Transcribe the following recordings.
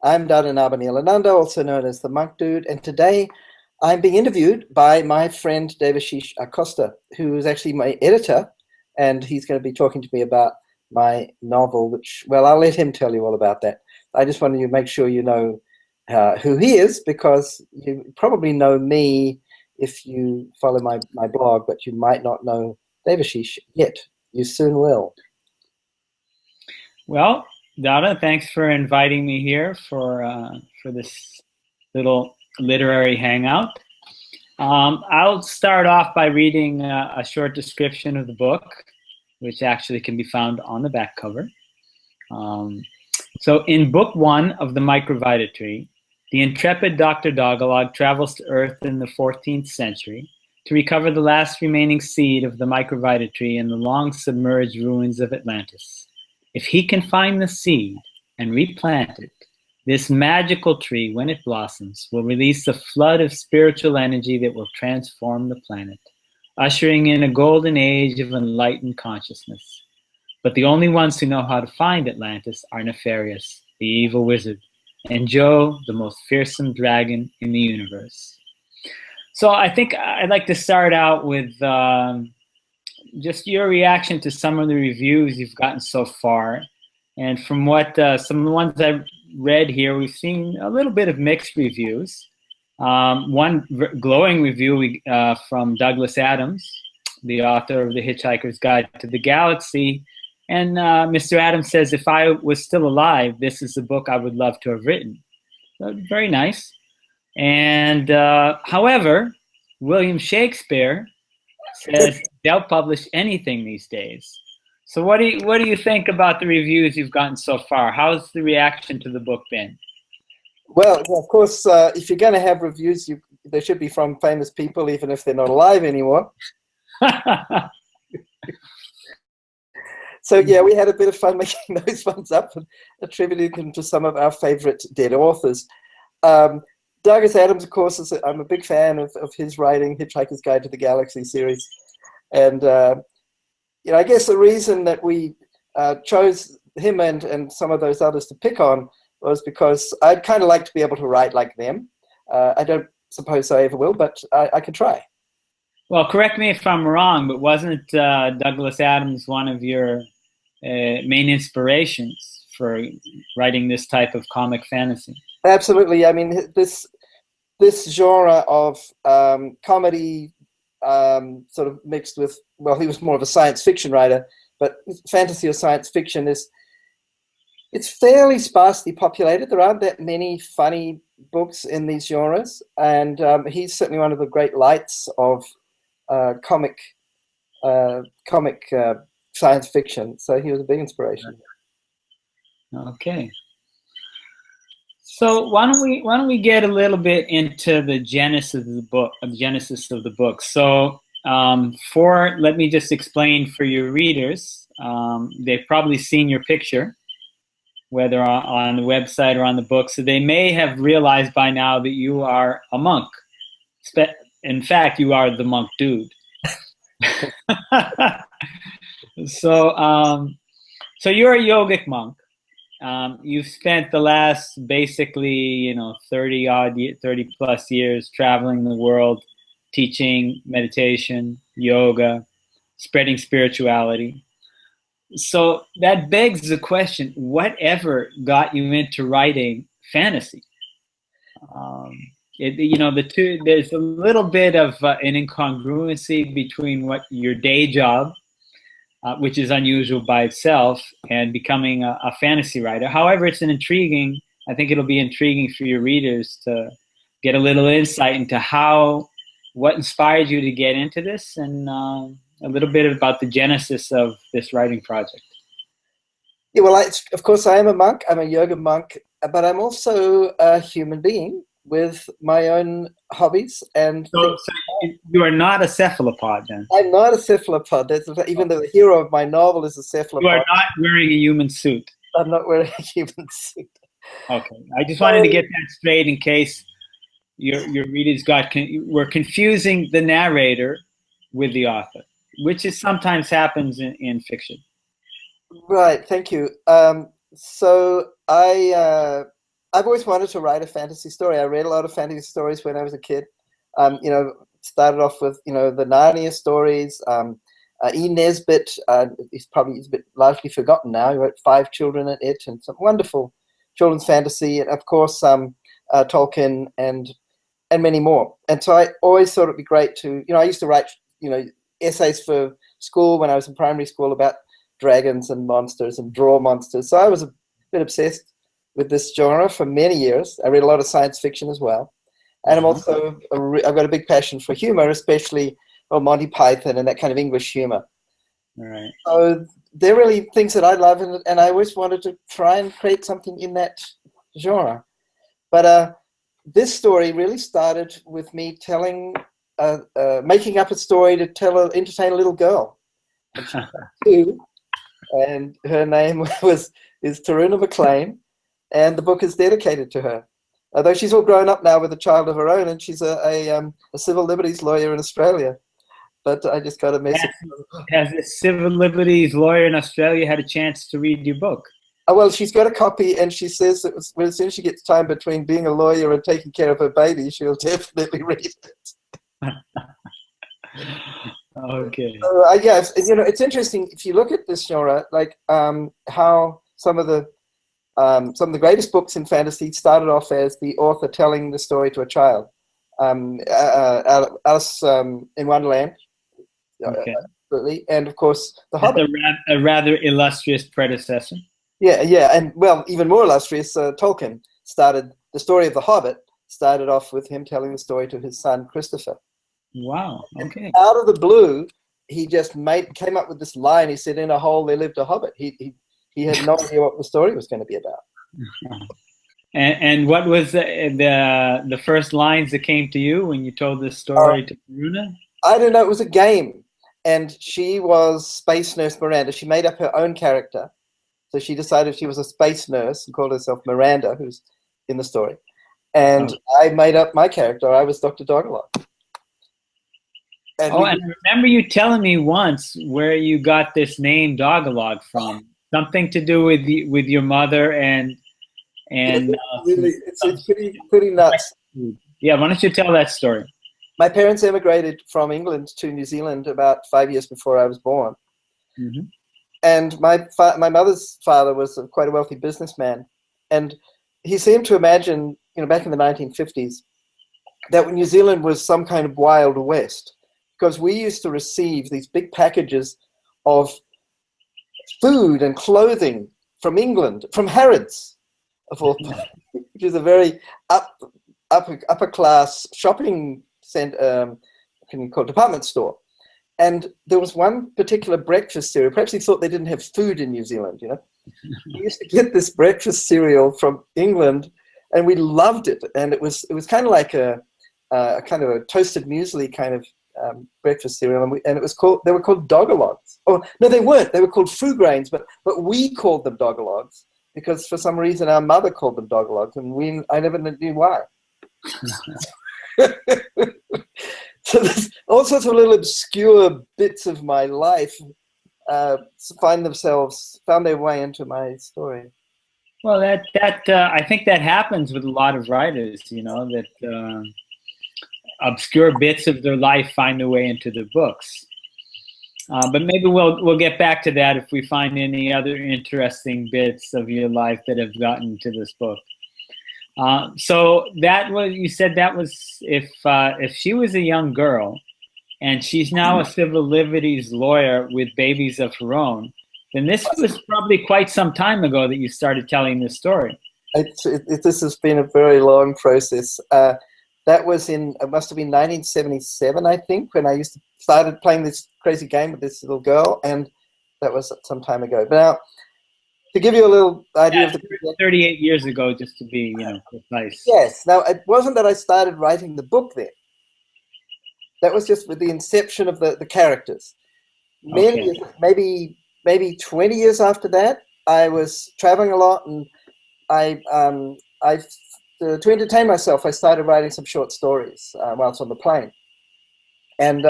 I'm Dada Nabhaniilananda, also known as the Monk Dude, and today I'm being interviewed by my friend Devashish Acosta, who is actually my editor, and he's going to be talking to me about my novel, which, well, I'll let him tell you all about that. I just wanted to make sure you know who he is, because you probably know me if you follow my blog, but you might not know Devashish yet. You soon will. Well, Dada, thanks for inviting me here for this little literary hangout. I'll start off by reading a short description of the book, which actually can be found on the back cover. So in Book 1 of the Microvita Tree, the intrepid Dr. Dogalog travels to Earth in the 14th century to recover the last remaining seed of the Microvita Tree in the long submerged ruins of Atlantis. If he can find the seed and replant it, this magical tree, when it blossoms, will release a flood of spiritual energy that will transform the planet, ushering in a golden age of enlightened consciousness. But the only ones who know how to find Atlantis are Nefarious, the evil wizard, and Joe, the most fearsome dragon in the universe. So I think I'd like to start out with just your reaction to some of the reviews you've gotten so far. And from what some of the ones I've read here, we've seen a little bit of mixed reviews. One glowing review from Douglas Adams, the author of The Hitchhiker's Guide to the Galaxy. And Mr. Adams says, if I was still alive, this is the book I would love to have written. So, very nice. And however, William Shakespeare says they'll publish anything these days. So what do you think about the reviews you've gotten so far? How's the reaction to the book been? Well, of course, if you're going to have reviews, they should be from famous people, even if they're not alive anymore. So yeah, we had a bit of fun making those ones up and attributing them to some of our favorite dead authors. Douglas Adams, of course, I'm a big fan of his writing, Hitchhiker's Guide to the Galaxy series. And, I guess the reason that we chose him and some of those others to pick on was because I'd kind of like to be able to write like them. I don't suppose I ever will, but I could try. Well, correct me if I'm wrong, but wasn't Douglas Adams one of your main inspirations for writing this type of comic fantasy? Absolutely. I mean, this genre of comedy sort of mixed with, well, he was more of a science fiction writer, but fantasy or science fiction it's fairly sparsely populated. There aren't that many funny books in these genres, and he's certainly one of the great lights of comic science fiction. So he was a big inspiration. Okay. So why don't we get a little bit into the genesis of the book? So let me just explain for your readers. They've probably seen your picture, whether on the website or on the book, so they may have realized by now that you are a monk. In fact, you are the Monk Dude. So you're a yogic monk. You've spent the last basically 30 plus years traveling the world, teaching meditation, yoga, spreading spirituality. So that begs the question, whatever got you into writing fantasy? There's a little bit of an incongruency between what your day job, which is unusual by itself, and becoming a fantasy writer. However, I think it'll be intriguing for your readers to get a little insight into what inspired you to get into this, and a little bit about the genesis of this writing project. Yeah, well, of course, I am a monk. I'm a yoga monk, but I'm also a human being with my own hobbies. And so you are not a cephalopod, then? I'm not a cephalopod. Even though the hero of my novel is a cephalopod. You are not wearing a human suit. I'm not wearing a human suit. Okay, I just wanted to get that straight in case your readers were confusing the narrator with the author, which sometimes happens in fiction. Right, thank you. So I I've always wanted to write a fantasy story. I read a lot of fantasy stories when I was a kid. You know, started off with, you know, the Narnia stories. E. Nesbit, he's a bit largely forgotten now. He wrote Five Children and It, and some wonderful children's fantasy, and of course Tolkien and many more. And so I always thought it'd be great to, you know, I used to write, you know, essays for school when I was in primary school about dragons and monsters and draw monsters. So I was a bit obsessed with this genre for many years. I read a lot of science fiction as well. And I'm also, I've got a big passion for humor, especially Monty Python and that kind of English humor. Right. So they're really things that I love, and I always wanted to try and create something in that genre. But this story really started with me telling, making up a story to entertain a little girl. And she was 2, and her name is Taruna McLean, and the book is dedicated to her. Although she's all grown up now with a child of her own, and she's a civil liberties lawyer in Australia. But I just got a message. Has a civil liberties lawyer in Australia had a chance to read your book? Oh, well, she's got a copy, and she says that as soon as she gets time between being a lawyer and taking care of her baby, she'll definitely read it. Okay. So, yes, you know, it's interesting if you look at this genre, like how some of the greatest books in fantasy started off as the author telling the story to a child. Alice in Wonderland, Okay. absolutely, and of course The Hobbit. A rather illustrious predecessor. Yeah, yeah, and well, even more illustrious, Tolkien started the story of The Hobbit. Started off with him telling the story to his son Christopher. Wow. Okay. And out of the blue, he just came up with this line. He said, "In a hole there lived a hobbit." He had no idea what the story was going to be about. And what was the first lines that came to you when you told this story to Taruna? I don't know. It was a game, and she was Space Nurse Miranda. She made up her own character, so she decided she was a space nurse and called herself Miranda, who's in the story. And I made up my character. I was Dr. Dogalog. And I remember you telling me once where you got this name Dogalog from. Something to do with your mother and really, it's pretty nuts. Yeah, why don't you tell that story? My parents emigrated from England to New Zealand about 5 years before I was born. Mm-hmm. And my mother's father was quite a wealthy businessman, and he seemed to imagine, you know, back in the 1950s, that New Zealand was some kind of Wild West, because we used to receive these big packages of food and clothing from England, from Harrods, of all, which is a very upper class shopping center, can you call it, department store. And there was one particular breakfast cereal. Perhaps he thought they didn't have food in New Zealand, you know. We used to get this breakfast cereal from England, and we loved it. And it was kind of like a kind of a toasted muesli kind of breakfast cereal, and they were called Dogalogs. Oh no, they weren't. They were called food grains, but we called them Dogalogs because for some reason our mother called them Dogalogs, and I never knew why. So there's all sorts of little obscure bits of my life found their way into my story. Well, I think that happens with a lot of writers, you know, that obscure bits of their life find their way into the books. But maybe we'll get back to that if we find any other interesting bits of your life that have gotten to this book. So you said that was if she was a young girl and she's now a civil liberties lawyer with babies of her own, then this was probably quite some time ago that you started telling this story. This has been a very long process. That was it must have been 1977, I think, when I started playing this crazy game with this little girl, and that was some time ago. But now, to give you a little idea of the 38 years ago, just to be, you know, precise. Yes. Now, it wasn't that I started writing the book then. That was just with the inception of the characters. Maybe 20 years after that, I was traveling a lot, and to entertain myself, I started writing some short stories whilst on the plane. And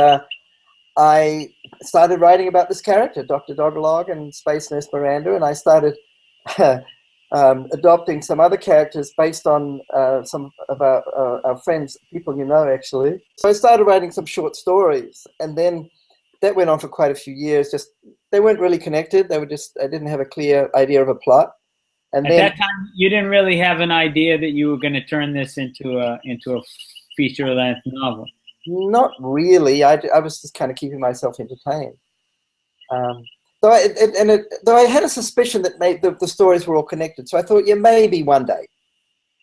I started writing about this character, Dr. Dogalog and Space Nurse Miranda, and I started adopting some other characters based on some of our friends, people you know, actually. So I started writing some short stories, and then that went on for quite a few years. Just they weren't really connected. They were just, I didn't have a clear idea of a plot. And At then that time, you didn't really have an idea that you were going to turn this into a feature-length novel. not really. I was just kind of keeping myself entertained. Though I had a suspicion that the stories were all connected. So I thought, yeah, maybe one day,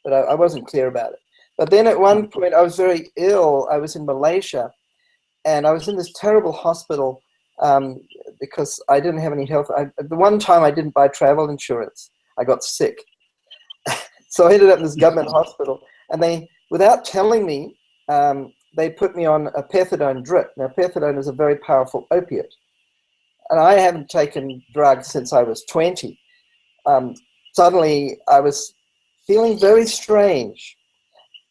but I wasn't clear about it. But then at one point, I was very ill. I was in Malaysia, and I was in this terrible hospital because I didn't have any health. The one time I didn't buy travel insurance, I got sick. So I ended up in this government hospital, and they, without telling me, they put me on a pethidine drip. Now, pethidine is a very powerful opiate, and I haven't taken drugs since I was 20. Suddenly, I was feeling very strange,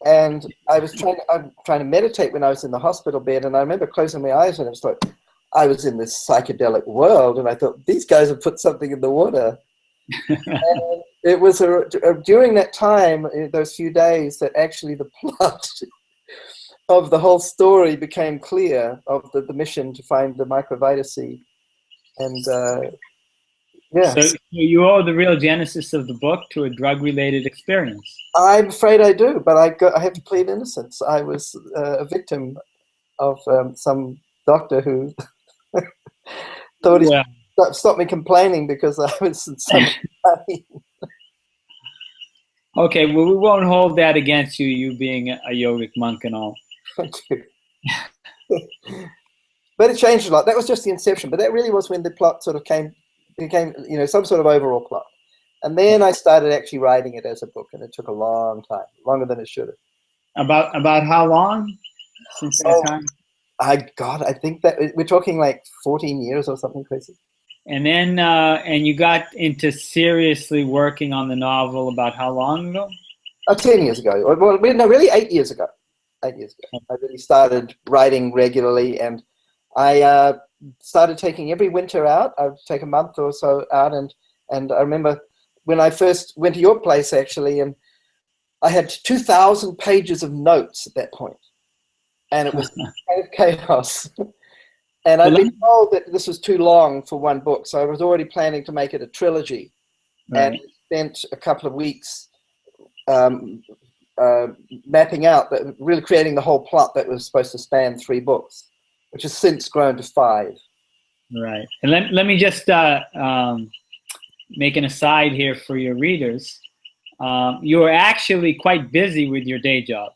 and I'm trying to meditate when I was in the hospital bed, and I remember closing my eyes, and it was like I was in this psychedelic world, and I thought, these guys have put something in the water. And it was during that time, those few days, that actually the plot of the whole story became clear, of the mission to find the microvita seed. And yeah. So you owe the real genesis of the book to a drug-related experience. I'm afraid I do, but I have to plead innocence. I was a victim of some doctor who thought he stopped me complaining because I was in some pain. Okay, well, we won't hold that against you, you being a yogic monk and all. Thank you. But it changed a lot. That was just the inception, but that really was when the plot sort of became, you know, some sort of overall plot. And then I started actually writing it as a book, and it took a long time, longer than it should have. About how long since that time? I think that we're talking like 14 years or something crazy. And then, and you got into seriously working on the novel about how long ago? 10 years ago. Well, no, really 8 years ago. 8 years ago. I really started writing regularly, and I started taking every winter out. I would take a month or so out, and I remember when I first went to your place, actually, and I had 2,000 pages of notes at that point, and it was kind of chaos. And I'd been told that this was too long for one book, so I was already planning to make it a trilogy. Right. And spent a couple of weeks mapping out, really creating the whole plot that was supposed to span 3 books, which has since grown to 5. Right. And let me just make an aside here for your readers. You are actually quite busy with your day job,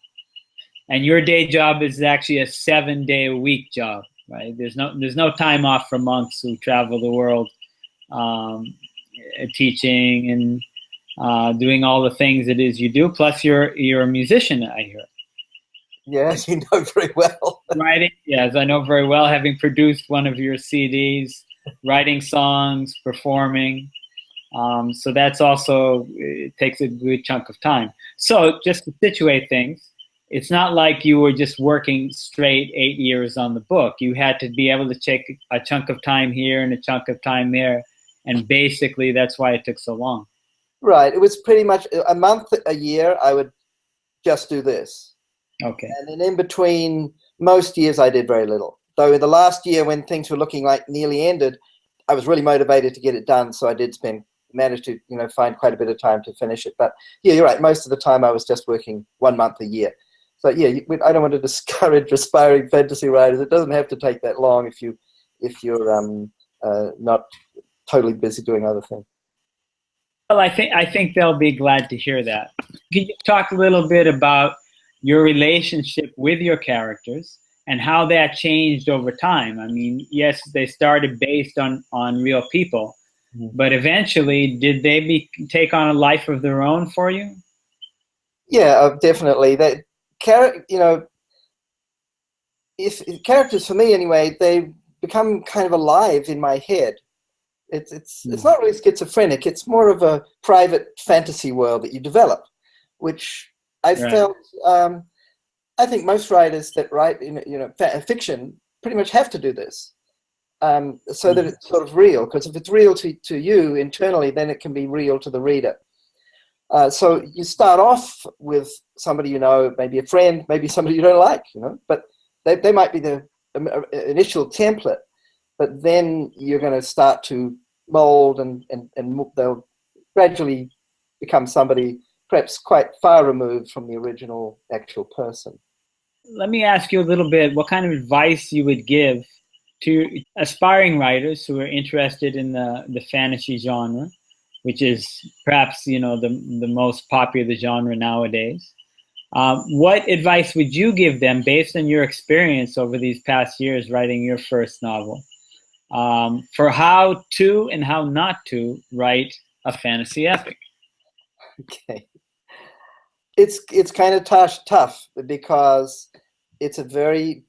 and your day job is actually a 7-day-a-week job. Right? There's no time off for monks who travel the world teaching and doing all the things it is you do. Plus, you're a musician, I hear. Yes, you know very well. Writing, yes, I know very well. Having produced one of your CDs, writing songs, performing. So that's also, it takes a good chunk of time. So just to situate things, it's not like you were just working straight 8 years on the book. You had to be able to take a chunk of time here and a chunk of time there. And basically, that's why it took so long. Right. It was pretty much a month a year. I would just do this. Okay. And then in between, most years I did very little. Though in the last year, when things were looking like nearly ended, I was really motivated to get it done. So I did manage to, you know, find quite a bit of time to finish it. But yeah, you're right. Most of the time I was just working 1 month a year. So yeah, I don't want to discourage aspiring fantasy writers. It doesn't have to take that long if you're not totally busy doing other things. Well, I think they'll be glad to hear that. Can you talk a little bit about your relationship with your characters and how that changed over time? I mean, yes, they started based on real people, but eventually, did they take on a life of their own for you? Yeah, definitely. You know, if characters, for me anyway, they become kind of alive in my head. It's not really schizophrenic. It's more of a private fantasy world that you develop, which I felt. I think most writers that write fiction pretty much have to do this, so that it's sort of real. Because if it's real to you internally, then it can be real to the reader. So you start off with somebody you know, maybe a friend, maybe somebody you don't like, you know, but they might be the initial template, but then you're going to start to mold and they'll gradually become somebody perhaps quite far removed from the original actual person. Let me ask you a little bit what kind of advice you would give to aspiring writers who are interested in the fantasy genre, which is perhaps, you know, the most popular genre nowadays. What advice would you give them based on your experience over these past years writing your first novel, for how to and how not to write a fantasy epic? Okay. It's kind of tough because it's a very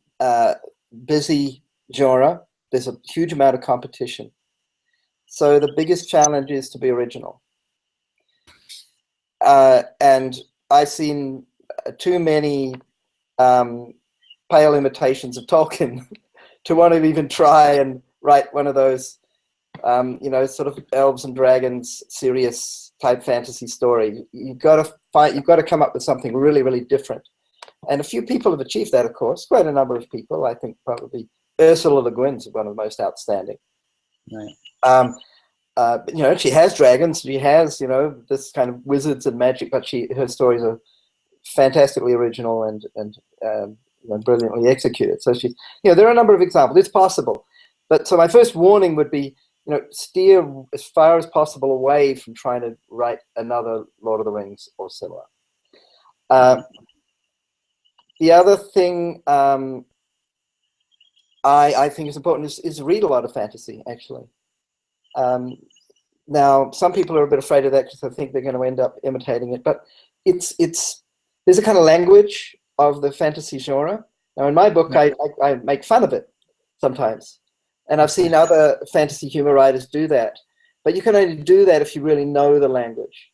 busy genre. There's a huge amount of competition. So the biggest challenge is to be original. And I've seen too many pale imitations of Tolkien to want to even try and write one of those, you know, sort of elves and dragons, serious type fantasy story. You've got to come up with something really, really different. And a few people have achieved that, of course, quite a number of people. I think probably Ursula Le Guin's one of the most outstanding. Right. But, you know, she has dragons, she has, you know, this kind of wizards and magic, but her stories are fantastically original and you know, brilliantly executed. So she, you know, there are a number of examples. It's possible. But so my first warning would be, you know, steer as far as possible away from trying to write another Lord of the Rings or similar. The other thing I think is important is read a lot of fantasy, actually. Now, some people are a bit afraid of that because they think they're going to end up imitating it, but there's a kind of language of the fantasy genre. Now, in my book, I make fun of it sometimes, and I've seen other fantasy humor writers do that, but you can only do that if you really know the language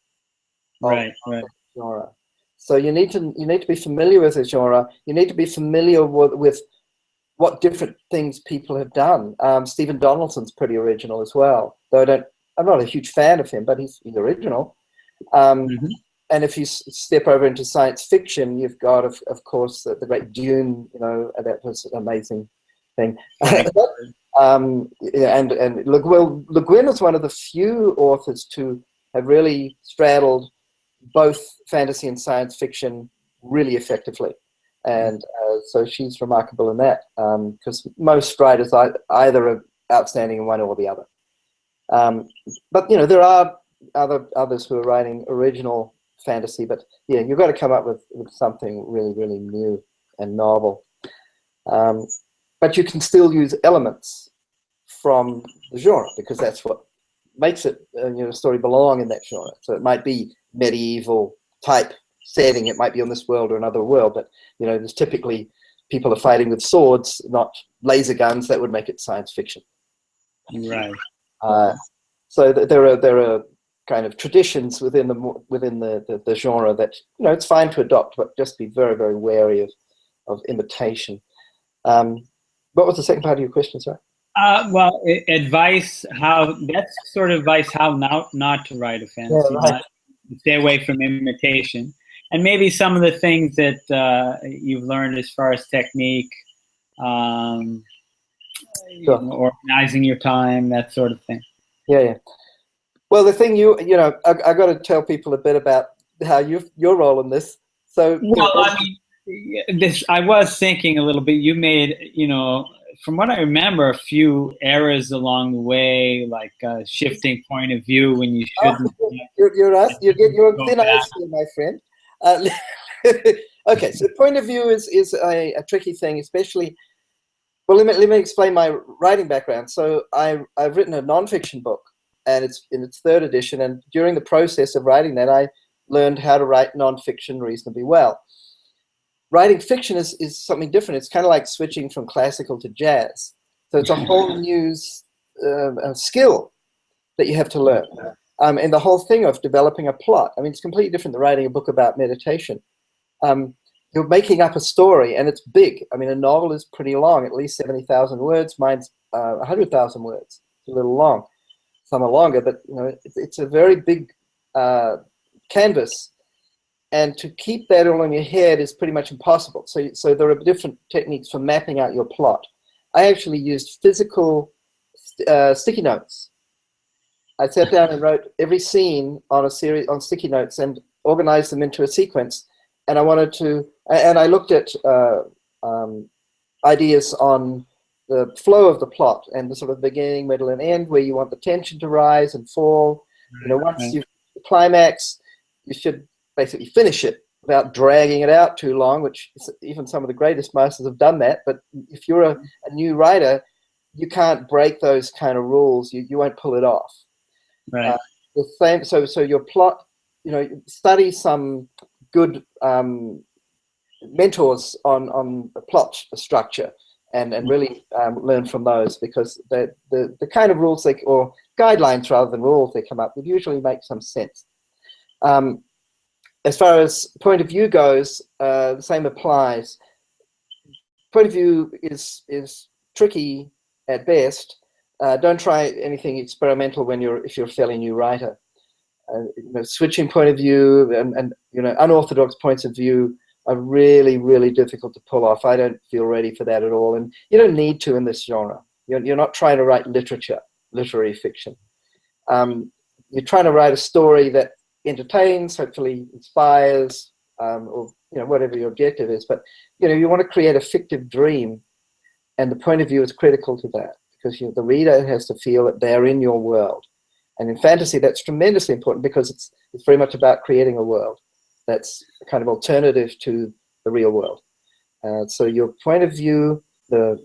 of the genre. So you need to be familiar with the genre. You need to be familiar with what different things people have done. Stephen Donaldson's pretty original as well, though I'm not a huge fan of him, but he's original. And if you step over into science fiction, you've got, of course, the great Dune. You know, that was an amazing thing. And Le Guin is one of the few authors to have really straddled both fantasy and science fiction really effectively. And so she's remarkable in that, because most writers either are outstanding in one or the other. But, you know, there are others who are writing original fantasy, but yeah, you've got to come up with something really, really new and novel. But you can still use elements from the genre, because that's what makes it, you know, a story belong in that genre. So it might be medieval type setting, it might be on this world or another world, but, you know, there's typically people are fighting with swords, not laser guns. That would make it science fiction. Right. So there are kind of traditions within the genre that, you know, it's fine to adopt, but just be very, very wary of imitation. What was the second part of your question, sorry? Well, advice that's sort of advice how not to write a fantasy, right. Stay away from imitation, and maybe some of the things that you've learned as far as technique, Sure. You know, organizing your time, that sort of thing. Yeah. Well, the thing you know, I got to tell people a bit about how your role in this. So, well, I mean, I was thinking a little bit. You made, you know, from what I remember, a few errors along the way, like shifting point of view when you shouldn't. You're on thin ice here, my friend. Okay, so point of view is a tricky thing, especially. Well, let me explain my writing background. So I've written a nonfiction book, and it's in its third edition. And during the process of writing that, I learned how to write nonfiction reasonably well. Writing fiction is something different. It's kind of like switching from classical to jazz. So it's a whole new skill that you have to learn. And the whole thing of developing a plot. I mean, it's completely different than writing a book about meditation. You're making up a story, and it's big. I mean, a novel is pretty long, at least 70,000 words. Mine's 100,000 words. It's a little long. Some are longer, but, you know, it's a very big canvas, and to keep that all in your head is pretty much impossible. So there are different techniques for mapping out your plot. I actually used physical sticky notes. I sat down and wrote every scene on sticky notes and organized them into a sequence. And I looked at ideas on the flow of the plot and the sort of beginning, middle, and end, where you want the tension to rise and fall. Once you've climax, you should basically finish it without dragging it out too long, which even some of the greatest masters have done that. But if you're a new writer, you can't break those kind of rules. You won't pull it off. Right. The same. So your plot, study some good mentors on plot structure, and really learn from those, because the kind of rules or guidelines rather than rules they come up with usually make some sense. As far as point of view goes, the same applies. Point of view is tricky at best. Don't try anything experimental if you're a fairly new writer. Switching point of view and unorthodox points of view are really, really difficult to pull off. I don't feel ready for that at all, and you don't need to in this genre. You're not trying to write literary fiction. You're trying to write a story that entertains, hopefully inspires, or whatever your objective is. But you want to create a fictive dream, and the point of view is critical to that, because the reader has to feel that they're in your world. And in fantasy, that's tremendously important, because it's very much about creating a world that's a kind of alternative to the real world. So your point of view, the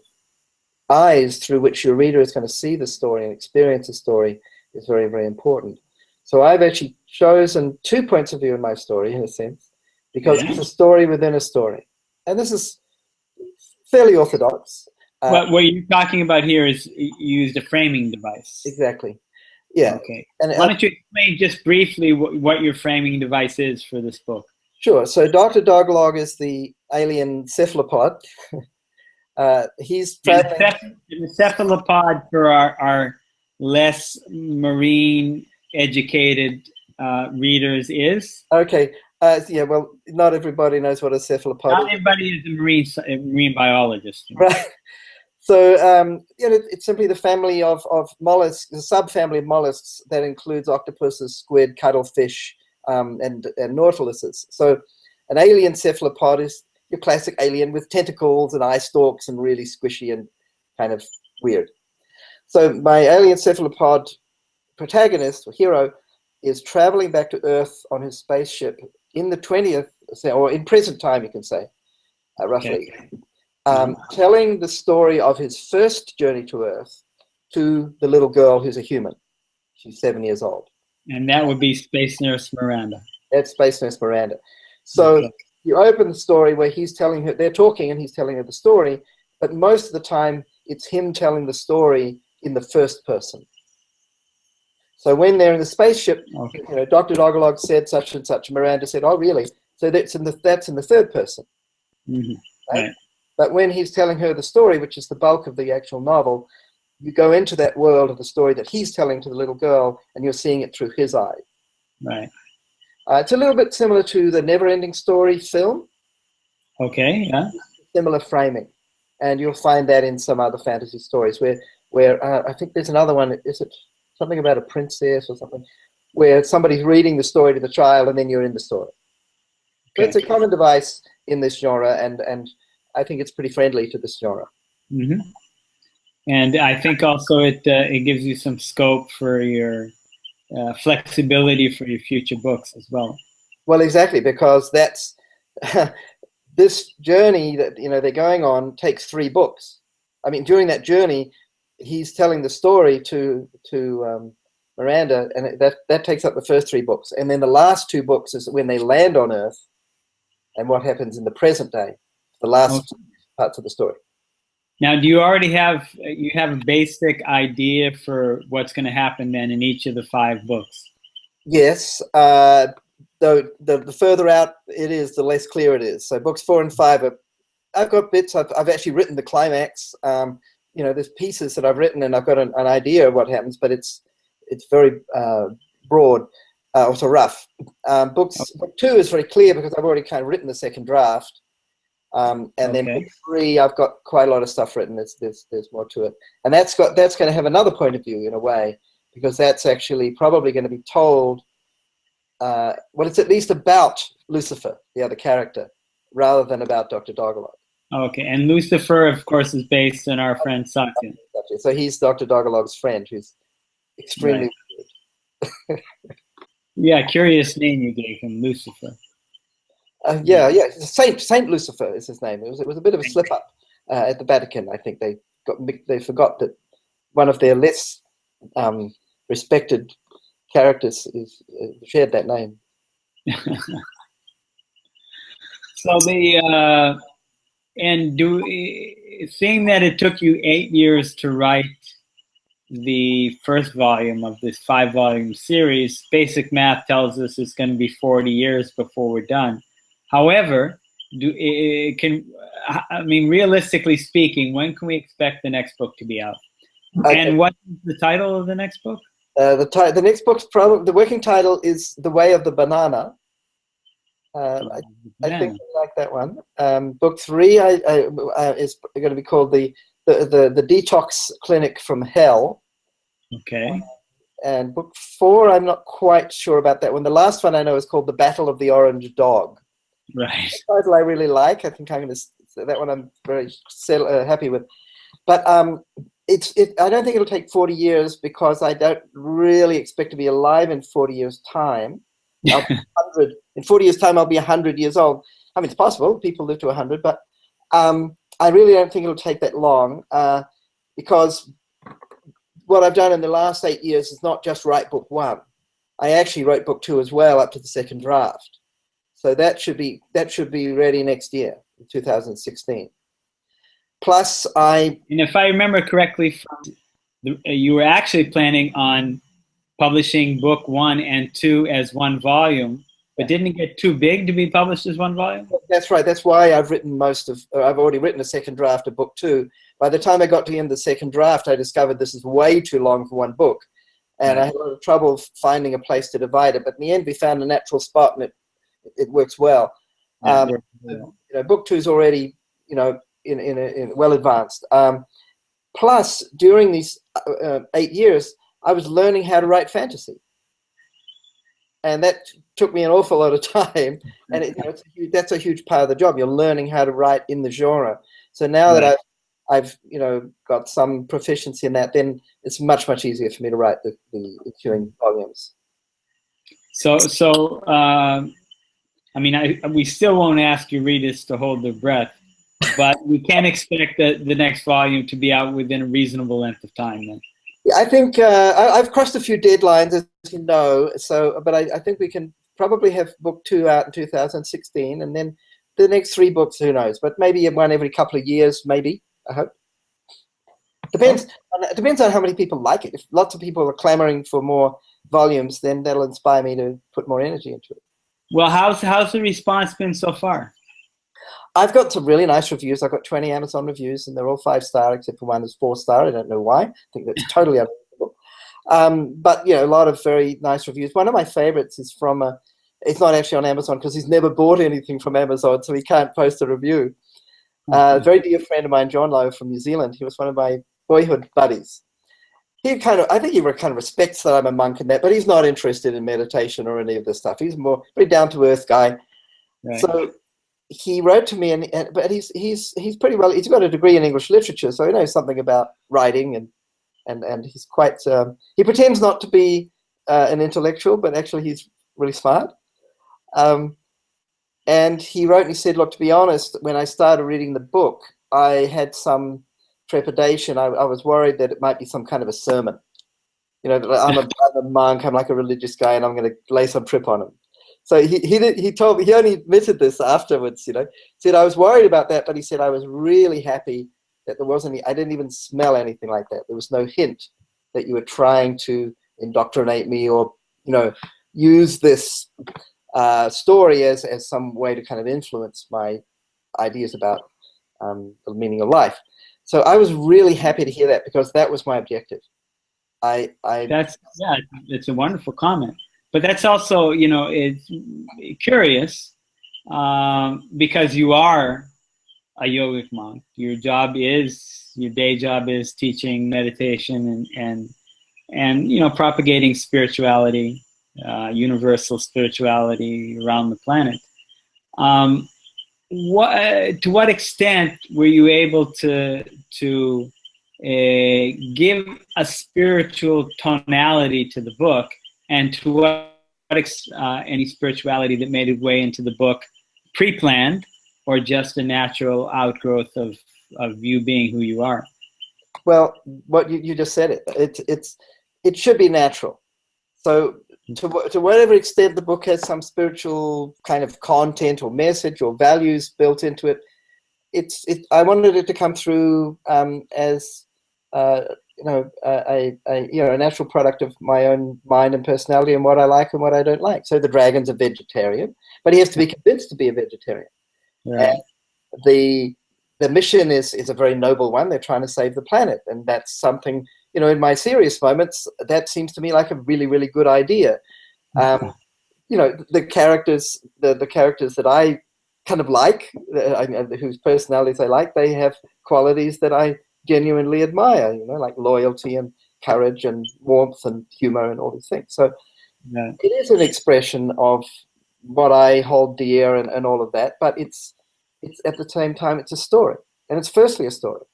eyes through which your reader is going to see the story and experience the story, is very, very important. So I've actually chosen 2 points of view in my story, in a sense, because it's a story within a story. And this is fairly orthodox. What you're talking about here is you used a framing device. Exactly. Yeah. Okay. And why don't you explain just briefly what your framing device is for this book? Sure. So Dr. Dogalog is the alien cephalopod. He's traveling. The cephalopod, for our less marine educated readers, is? Okay. Yeah, well, not everybody knows what a cephalopod is. Not everybody is a marine biologist. Right. So, it's simply the family of mollusks, the subfamily of mollusks that includes octopuses, squid, cuttlefish, and nautiluses. So an alien cephalopod is your classic alien with tentacles and eye stalks and really squishy and kind of weird. So my alien cephalopod protagonist, or hero, is traveling back to Earth on his spaceship in the 20th, or in present time, you can say, roughly. Okay. Telling the story of his first journey to Earth to the little girl who's a human. She's 7 years old. And that would be Space Nurse Miranda. That's Space Nurse Miranda. So you open the story where he's telling her, they're talking and he's telling her the story, but most of the time it's him telling the story in the first person. So when they're in the spaceship, Dr. Dogalog said such and such, and Miranda said, oh, really? So that's in the third person. Mm-hmm. Right? But when he's telling her the story, which is the bulk of the actual novel, you go into that world of the story that he's telling to the little girl, and you're seeing it through his eyes. Right. It's a little bit similar to the Never-Ending Story film. Okay, yeah. Similar framing. And you'll find that in some other fantasy stories where I think there's another one, is it something about a princess or something, where somebody's reading the story to the child and then you're in the story. Okay. So it's a common device in this genre, and I think it's pretty friendly to this genre. Mm-hmm. And I think also it gives you some scope for your flexibility for your future books as well. Well, exactly, because that's this journey that they're going on takes 3 books. I mean, during that journey, he's telling the story to Miranda, and that takes up the first 3 books, and then the last 2 books is when they land on Earth, and what happens in the present day. The last parts of the story. Now, do you already have a basic idea for what's going to happen then in each of the 5 books? Yes. Though the further out it is, the less clear it is. So books 4 and 5 I've got bits. I've actually written the climax. There's pieces that I've written, and I've got an idea of what happens, but it's very broad. Also rough. Book 2 is very clear because I've already kind of written the second draft. And then book 3, I've got quite a lot of stuff written. There's more to it, and that's going to have another point of view in a way, because that's actually probably going to be told. Well, it's at least about Lucifer, the other character, rather than about Dr. Dogalog. Okay, and Lucifer, of course, is based on our friend Satya. So he's Dr. Dogalog's friend, who's extremely weird. Yeah, curious name you gave him, Lucifer. Yeah. Saint Lucifer is his name. It was a bit of a slip up at the Vatican. I think they forgot that one of their less respected characters shared that name. So seeing that it took you 8 years to write the first volume of this 5-volume series, basic math tells us it's going to be 40 years before we're done. However, realistically speaking, when can we expect the next book to be out? Okay. And what is the title of the next book? The next book's probably, the working title is The Way of the Banana. I think I like that one. Book 3 is going to be called the Detox Clinic from Hell. Okay. And book 4, I'm not quite sure about that one. The last one I know is called The Battle of the Orange Dog. Right. That title I really like. I think I'm going to that one. I'm very happy with. But I don't think it'll take 40 years, because I don't really expect to be alive in 40 years' time. I'll be 100. In 40 years' time, I'll be 100 years old. I mean, it's possible. People live to 100, but I really don't think it'll take that long, because what I've done in the last 8 years is not just write book 1. I actually wrote book 2 as well, up to the second draft. So that should be ready next year, in 2016. Plus, and if I remember correctly, you were actually planning on publishing book 1 and 2 as one volume, but didn't it get too big to be published as one volume? That's right. That's why I've written I've already written a second draft of book 2. By the time I got to the end of the second draft, I discovered this is way too long for one book. And I had a lot of trouble finding a place to divide it. But in the end, we found a natural spot, and it works well. Book 2 is already, in well advanced. Plus, during these 8 years, I was learning how to write fantasy, and that took me an awful lot of time. And that's a huge part of the job. You're learning how to write in the genre. So now that I've got some proficiency in that, then it's much easier for me to write the ensuing volumes. We still won't ask your readers to hold their breath, but we can expect the next volume to be out within a reasonable length of time then. Yeah, I think I've crossed a few deadlines, as you know. But I think we can probably have book 2 out in 2016, and then the next 3 books, who knows? But maybe one every couple of years, maybe. I hope. Depends on how many people like it. If lots of people are clamoring for more volumes, then that'll inspire me to put more energy into it. Well, how's the response been so far? I've got some really nice reviews. I've got 20 Amazon reviews, and they're all 5-star, except for one is 4-star. I don't know why. I think that's totally unreasonable. But a lot of very nice reviews. One of my favorites is from it's not actually on Amazon, because he's never bought anything from Amazon, so he can't post a review. A very dear friend of mine, John Lowe from New Zealand. He was one of my boyhood buddies. I think he kind of respects that I'm a monk and that, but he's not interested in meditation or any of this stuff. He's more very down to earth guy. Right. So he wrote to me, but he's pretty well. He's got a degree in English literature, so he knows something about writing, and he's quite. He pretends not to be an intellectual, but actually he's really smart. And he wrote and he said, "Look, to be honest, when I started reading the book, I had some trepidation. I was worried that it might be some kind of a sermon. I'm a monk. I'm like a religious guy, and I'm going to lay some trip on him." So he told me, he only admitted this afterwards. Said I was worried about that, but he said I was really happy that there wasn't. I didn't even smell anything like that. There was no hint that you were trying to indoctrinate me or use this story as some way to kind of influence my ideas about the meaning of life. So I was really happy to hear that, because that was my objective. It's a wonderful comment. but that's also, it's curious, because you are a yogic monk. Your day job is teaching meditation and propagating spirituality, universal spirituality around the planet. To what extent were you able to give a spiritual tonality to the book, and to what any spirituality that made its way into the book pre-planned, or just a natural outgrowth of you being who you are? Well, what you just said, it should be natural. So to whatever extent the book has some spiritual kind of content or message or values built into it, I wanted it to come through as a natural product of my own mind and personality, and what I like and what I don't like. So the dragon's a vegetarian, but he has to be convinced to be a vegetarian. Right. And the mission is a very noble one. They're trying to save the planet, and that's something, in my serious moments, that seems to me like a really, really good idea. The characters that I kind of like, whose personalities I like, they have qualities that I genuinely admire, like loyalty and courage and warmth and humor and all these things. So Yeah. it is an expression of what I hold dear and all of that, but it's at the same time, it's a story. And it's firstly a story,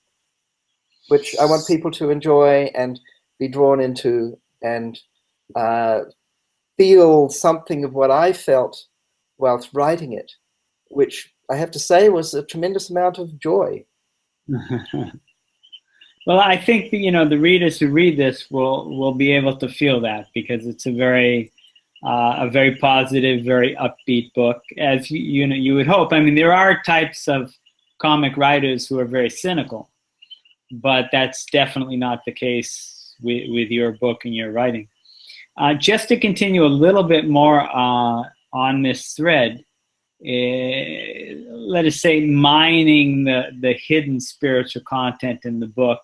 which I want people to enjoy and be drawn into, and feel something of what I felt whilst writing it, which I have to say was a tremendous amount of joy. Well, I think the readers who read this will be able to feel that, because it's a very positive, very upbeat book, as you would hope. I mean, there are types of comic writers who are very cynical, but that's definitely not the case with your book and your writing. Just to continue a little bit more on this thread, let us say mining the hidden spiritual content in the book,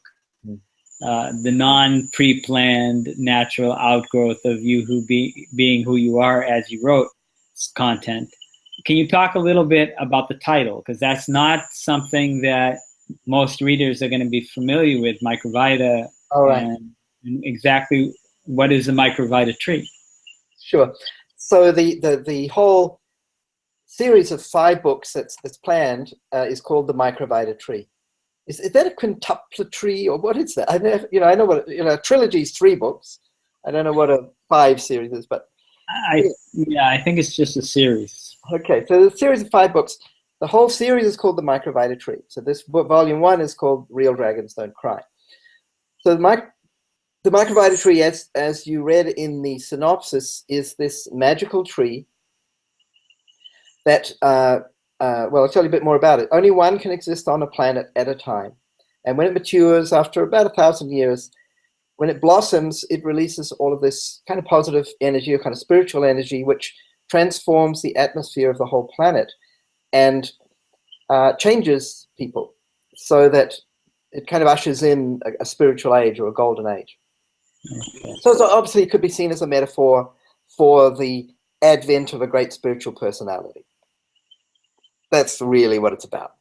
the non-pre-planned natural outgrowth of you being who you are as you wrote content. Can you talk a little bit about the title? Because that's not something that most readers are going to be familiar with, Microvita. All right. And exactly what is the Microvita tree? Sure. So the whole series of 5 books that's planned is called the Microvita tree. Is that a quintuplet tree, or what is that? I know what a trilogy is 3 books. I don't know what a 5 series is, but I think it's just a series. Okay, so the series of 5 books. The whole series is called the Microvita tree. So this book, volume 1, is called Real Dragons Don't Cry. So the Microvita tree, as you read in the synopsis, is this magical tree that, well, I'll tell you a bit more about it. Only one can exist on a planet at a time. And when it matures, after about 1,000 years, when it blossoms, it releases all of this kind of positive energy, or kind of spiritual energy, which transforms the atmosphere of the whole planet and changes people, so that it kind of ushers in a spiritual age, or a golden age. Okay. So obviously it could be seen as a metaphor for the advent of a great spiritual personality. That's really what it's about.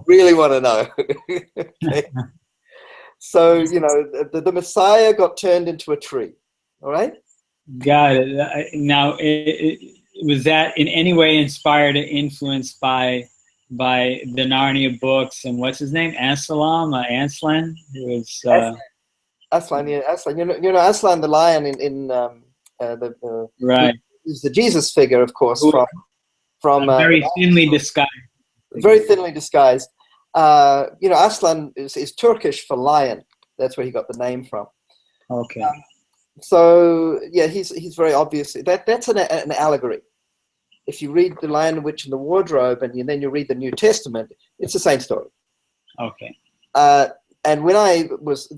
Really want to know. Okay. So, the Messiah got turned into a tree. All right? Got it. Now, was that in any way inspired or influenced by the Narnia books, and what's his name? Aslan? Who was Aslan, yeah, Aslan. Aslan the lion in right. He's the Jesus figure, of course, from very thinly disguised. Very thinly disguised. Aslan is Turkish for lion. That's where he got the name from. Okay. So yeah, he's very obviously that's an allegory. If you read The Lion, the Witch, and the Wardrobe, and then you read the New Testament, it's the same story. Okay. And when I was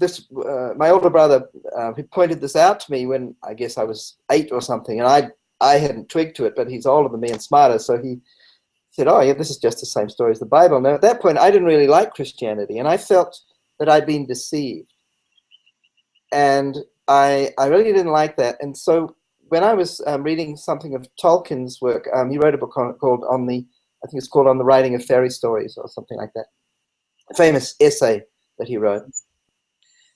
my older brother, he pointed this out to me when I guess I was 8 or something, and I hadn't twigged to it, but he's older than me and smarter, so he said, "Oh yeah, this is just the same story as the Bible." Now at that point, I didn't really like Christianity, and I felt that I'd been deceived, and I really didn't like that. And so when I was reading something of Tolkien's work, he wrote a book called I think it's called On the Writing of Fairy Stories or something like that. A famous essay that he wrote.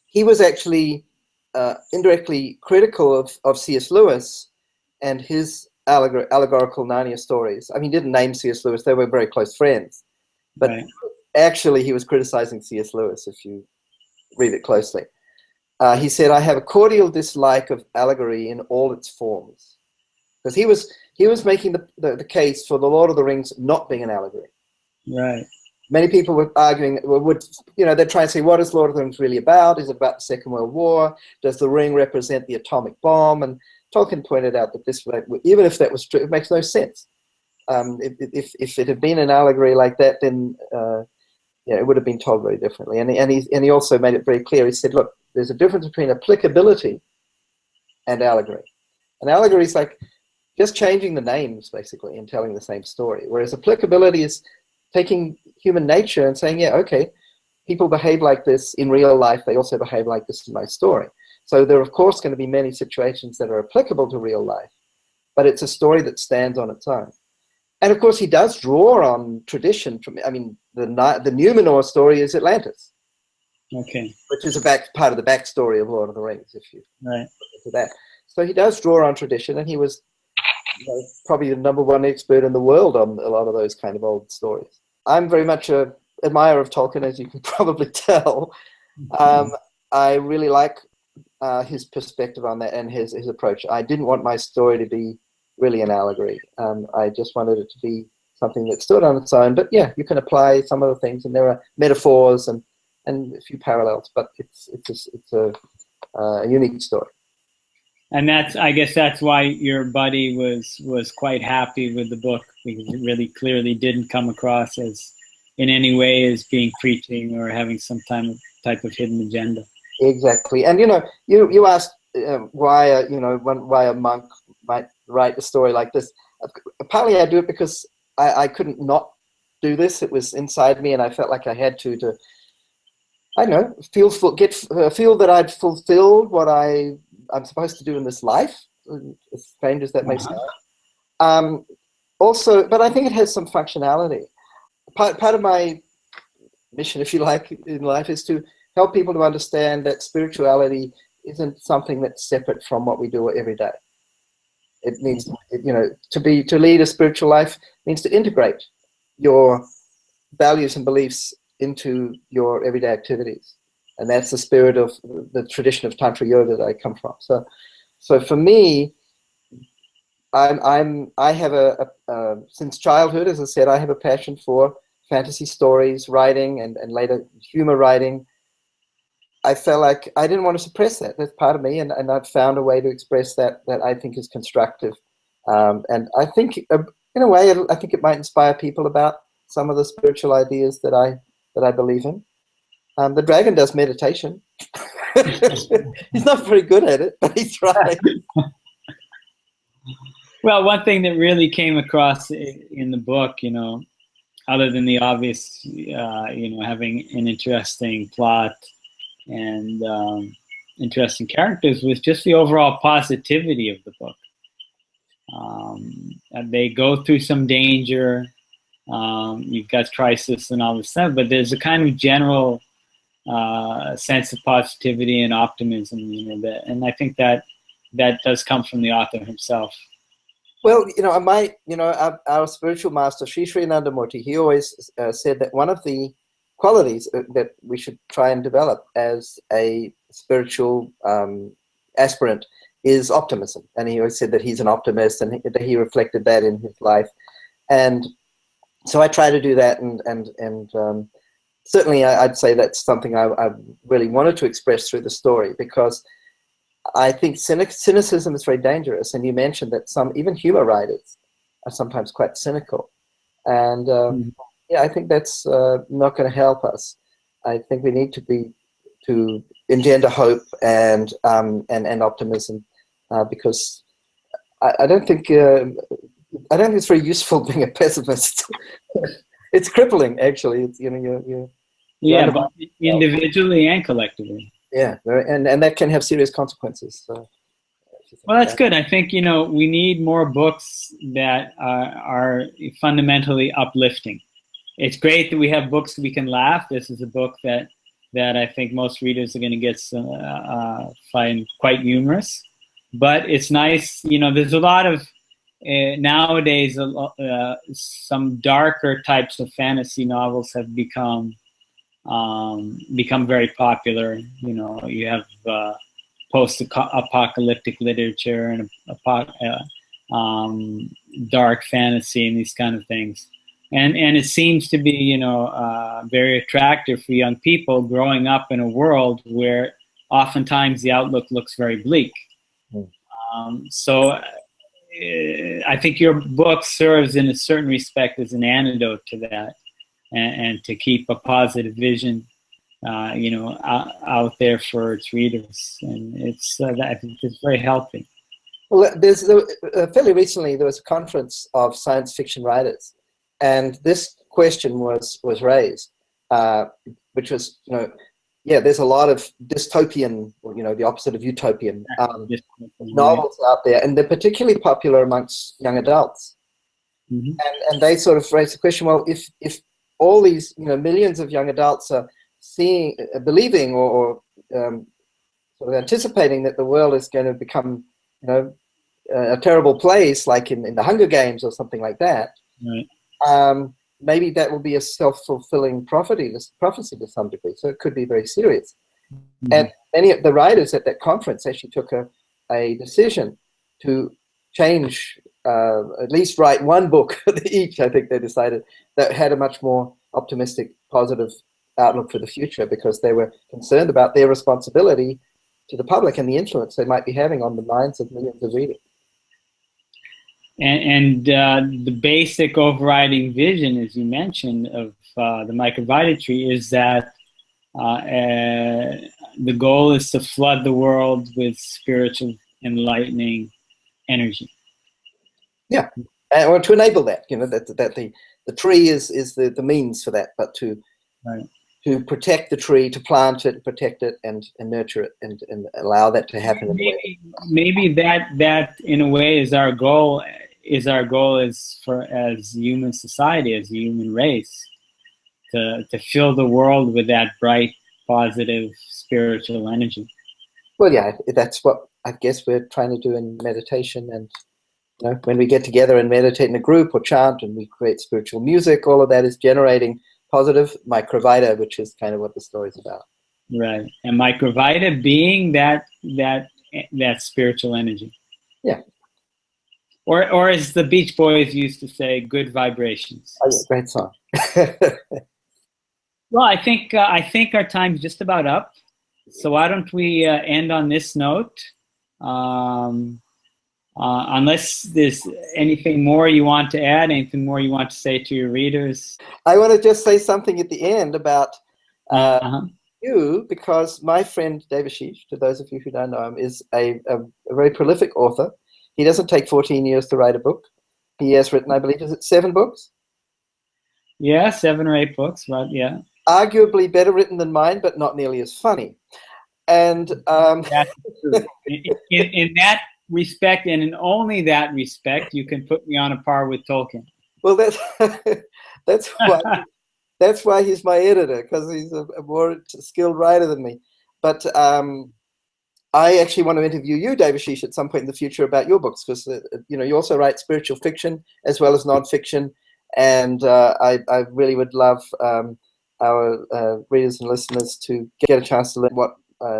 He was actually indirectly critical of C.S. Lewis and his allegorical Narnia stories. I mean, he didn't name C.S. Lewis; they were very close friends. But actually, he was criticizing C.S. Lewis if you read it closely. He said, "I have a cordial dislike of allegory in all its forms," because he was making the case for the Lord of the Rings not being an allegory. Right. Many people were arguing, they'd try and say, what is Lord of the Rings really about? Is it about the Second World War? Does the ring represent the atomic bomb? And Tolkien pointed out that this, even if that was true, it makes no sense. If it had been an allegory like that, then it would have been told very differently. And he also made it very clear. He said, look, there's a difference between applicability and allegory. An allegory is like just changing the names, basically, and telling the same story. Whereas applicability is taking human nature and saying, yeah, okay, people behave like this in real life. They also behave like this in my story. So there are, of course, going to be many situations that are applicable to real life, but it's a story that stands on its own. And, of course, he does draw on tradition. I mean, the Numenor story is Atlantis. Okay. Which is part of the backstory of Lord of the Rings, if you look into that. So he does draw on tradition, and he was probably the #1 expert in the world on a lot of those kind of old stories. I'm very much an admirer of Tolkien, as you can probably tell. I really like his perspective on that and his approach. I didn't want my story to be really an allegory. I just wanted it to be something that stood on its own. But yeah, you can apply some of the things, and there are metaphors and a few parallels, but it's a unique story. And I guess that's why your buddy was quite happy with the book, because it really clearly didn't come across as in any way as being preaching or having some type of hidden agenda. Exactly. And you asked why a monk might write a story like this. Partly I do it because I couldn't not do this. It was inside me, and I felt like I had to I don't know, feel that I'd fulfilled what I'm supposed to do in this life, as strange as that may sound. Also, but I think it has some functionality. Part of my mission, if you like, in life is to help people to understand that spirituality isn't something that's separate from what we do every day. It means, to lead a spiritual life means to integrate your values and beliefs into your everyday activities. And that's the spirit of the tradition of Tantra Yoga that I come from. So for me, I have since childhood, as I said, I have a passion for fantasy stories, writing, and later humor writing. I felt like I didn't want to suppress that. That's part of me, and I've found a way to express that I think is constructive. And I think, in a way, I think it might inspire people about some of the spiritual ideas that I believe in. The dragon does meditation. He's not very good at it, but he's trying. Well, one thing that really came across in the book, other than the obvious, having an interesting plot and interesting characters, was just the overall positivity of the book. They go through some danger. You've got crisis and all this stuff, but there's a kind of general sense of positivity and optimism, and I think that does come from the author himself. Well, our spiritual master, Sri Nandamurti, he always said that one of the qualities that we should try and develop as a spiritual aspirant is optimism. And he always said that he's an optimist, and that he reflected that in his life. And so I try to do that, and certainly I'd say that's something I really wanted to express through the story, because I think cynicism is very dangerous. And you mentioned that even humor writers are sometimes quite cynical. And I think that's not going to help us. I think we need to engender hope and optimism, because I don't think it's very useful being a pessimist. It's crippling, actually. It's but individually and collectively. Yeah, and that can have serious consequences. So Well, that's good. I think, we need more books that are fundamentally uplifting. It's great that we have books we can laugh. This is a book that I think most readers are going to get find quite humorous. But it's nice, there's a lot of nowadays some darker types of fantasy novels have become very popular. You have post-apocalyptic literature and dark fantasy and these kind of things. And it seems to be, very attractive for young people growing up in a world where oftentimes the outlook looks very bleak. So I think your book serves in a certain respect as an antidote to that, and to keep a positive vision, out there for its readers. And I think it's very healthy. Well, fairly recently there was a conference of science fiction writers, and this question was raised, which was, there's a lot of dystopian, or, the opposite of utopian novels out there, and they're particularly popular amongst young adults. And they sort of raised the question, well, if all these, millions of young adults are believing or sort of anticipating that the world is going to become, a terrible place, like in the Hunger Games or something like that, right. Maybe that will be a self-fulfilling prophecy to some degree. So it could be very serious. And many of the writers at that conference actually took a decision to change, at least write one book each, I think they decided, that had a much more optimistic, positive outlook for the future, because they were concerned about their responsibility to the public and the influence they might be having on the minds of millions of readers. And the basic overriding vision, as you mentioned, of the microvita tree is that the goal is to flood the world with spiritual enlightening energy. Yeah, or to enable that, that the tree is the means for that, but to protect the tree, to plant it, protect it, and nurture it, and allow that to happen. Maybe that in a way is our goal. As human society, as a human race, to fill the world with that bright, positive, spiritual energy. Well, yeah, that's what I guess we're trying to do in meditation, and when we get together and meditate in a group or chant, and we create spiritual music, all of that is generating positive microvita, which is kind of what the story's about. Right, and microvita being that spiritual energy. Yeah. Or as the Beach Boys used to say, good vibrations. Oh, yeah, great song. Well, I think our time's just about up. So why don't we end on this note? Unless there's anything more you want to add, anything more you want to say to your readers. I want to just say something at the end about you, because my friend Devashish, to those of you who don't know him, is a very prolific author. He doesn't take 14 years to write a book. He has written, I believe, is it 7 books? Yeah, 7 or 8 books, but yeah. Arguably better written than mine, but not nearly as funny. And that's true. In that respect, and in only that respect, you can put me on a par with Tolkien. Well, that's why he's my editor, because he's a more skilled writer than me. But I actually want to interview you, Devashish, at some point in the future about your books, because you also write spiritual fiction as well as nonfiction, and I really would love our readers and listeners to get a chance to learn what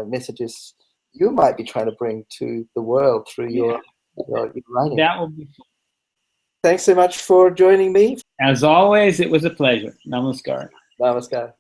messages you might be trying to bring to the world through your writing. That will be fun. Thanks so much for joining me. As always, it was a pleasure. Namaskar. Namaskar.